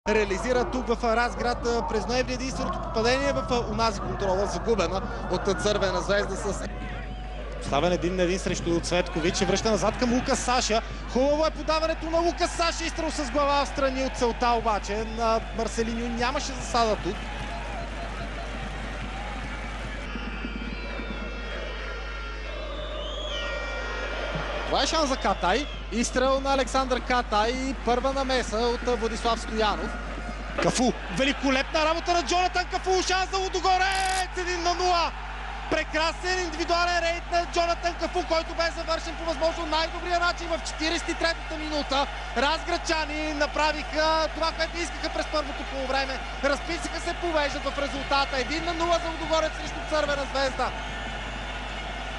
реализира тук в Разград през ноември единственото попадение в онази контрола, загубена от Цървена звезда с... Ставен един на един срещу Цветкович и връща назад към Лукас Саша. Хубаво е подаването на Лукас Саша, изстрел с глава в страни от целта, обаче на Марселиньо нямаше засада тук. Това е шанс за Катай. Изстрел на Александър Катай. Първа намеса от Владислав Стоянов. Кафу. Великолепна работа на Джонатан Кафу. Шанс за Лудогорец. 1-0. Прекрасен индивидуален рейд на Джонатан Кафу, който бе завършен по възможно най-добрия начин в 43-та минута. Разградчани направиха това, което искаха през първото полувреме. Разписаха се, повеждат в резултата. 1-0 за Лудогорец срещу Цървена звезда.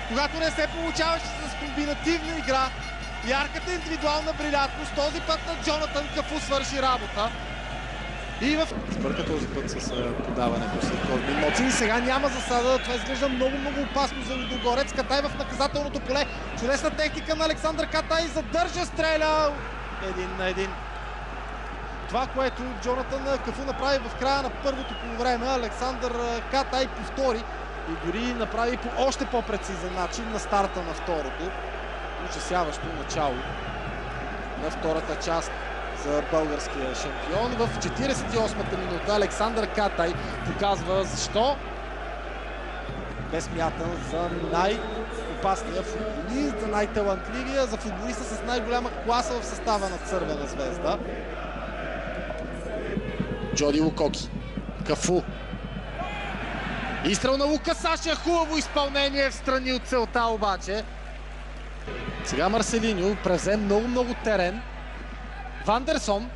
Когато не се получаваше с комбинативна игра, ярката индивидуална брилянтност, този път на Джонатан Кафу свърши работа. И в... Сбърка този път с подаването след Корбин Моцин. Сега няма засада. Това изглежда много опасно за Лудогорец. Катай в наказателното поле. Чудесна техника на Александър Катай. Задържа, стреля. 1-1. Това, което Джонатан Кафу направи в края на първото полувреме, Александър Катай повтори и дори направи по още по-прецизен начин на старта на второто. Ужасяващо начало на втората част за българския шампион. В 48-та минута Александър Катай показва защо бе смятан за най-опасния футболист, за най-талантливия, за футболиста с най-голяма класа в състава на Цървена звезда. Джоди Лукоки. Кафу. Изстрел на Лукас Саша. Хубаво изпълнение в страни от целта обаче. Сега Марселиньо превзе много терен. Вандерсон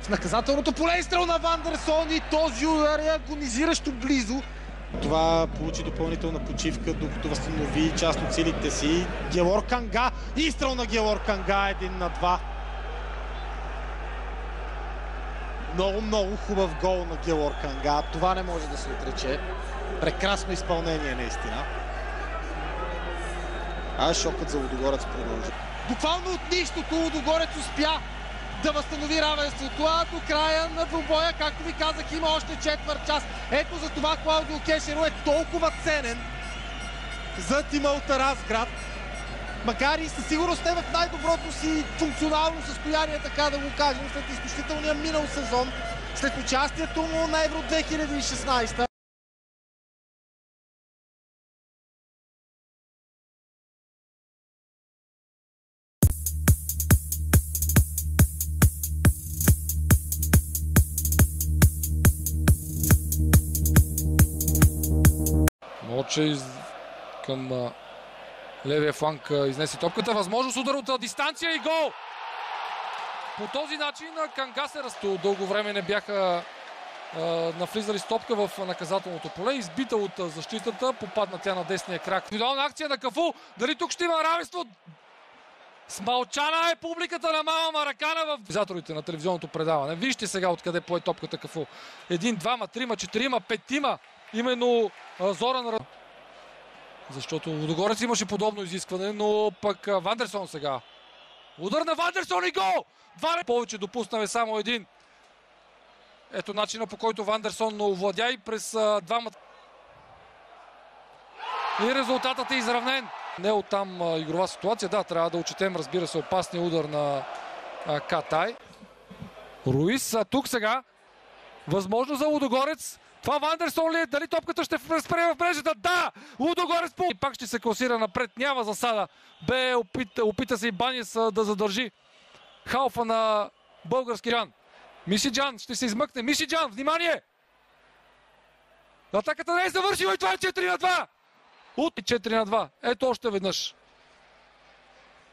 в наказателното поле, изстрел на Вандерсон и този удар е агонизиращо близо. Това получи допълнителна почивка, докато възстанови част от силите си. Георг Канга, изстрел на Георг Канга, 1-2. Много хубав гол на Георг Канга, това не може да се отрече. Прекрасно изпълнение наистина. А шокът за Лудогорец продължи. Буквално от нищото Лудогорец успя да възстанови равенството, а до края на двубоя, както ви казах, има още четвърт час. Ето за това Клаудио Кешеро е толкова ценен за тима от Разград. Макар и със сигурност е в най-доброто си функционално състояние, така да го кажем, след изключителния минал сезон, след участието му на Евро 2016. Моче към левия фланг изнесе топката. Възможност удар от дистанция и гол! По този начин Канга се расту. Дълго време не бяха навлизали с топка в наказателното поле. Избита от защитата, попадна тя на десния крак. Индивидуална акция на Кафу. Дали тук ще има равенство? Смълчана е публиката на Мама Маракана в визаторите на телевизионното предаване. Вижте сега откъде пое топката Кафу. 1, 2, 3, 4, 5. Именно Зоран. Защото Лудогорец имаше подобно изискване, но пък Вандерсон сега. Удар на Вандерсон и гол! Повече допуснаме само един. Ето начина, по който Вандерсон овладя и през двама. И резултатът е изравнен. Не оттам игрова ситуация. Да, трябва да отчетем, разбира се, опасния удар на Катай. Руис, тук сега. Възможно за Лудогорец. Това Вандерсон ли е? Дали топката ще спре в мрежата? Да! Лудогорец и пак ще се класира напред. Няма засада. Опита се и Банис да задържи халфа на български Джан. Мисиджан ще се измъкне. Мисиджан, внимание! Атаката не е завършила и това е 4-2! От 4-2. Ето още веднъж.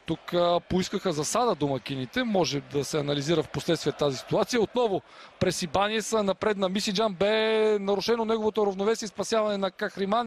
Тук поискаха засада домакините. Може да се анализира в последствие тази ситуация. Отново през Ибанис напред на Мисиджан бе нарушено неговото равновесие и спасяване на Кахриман.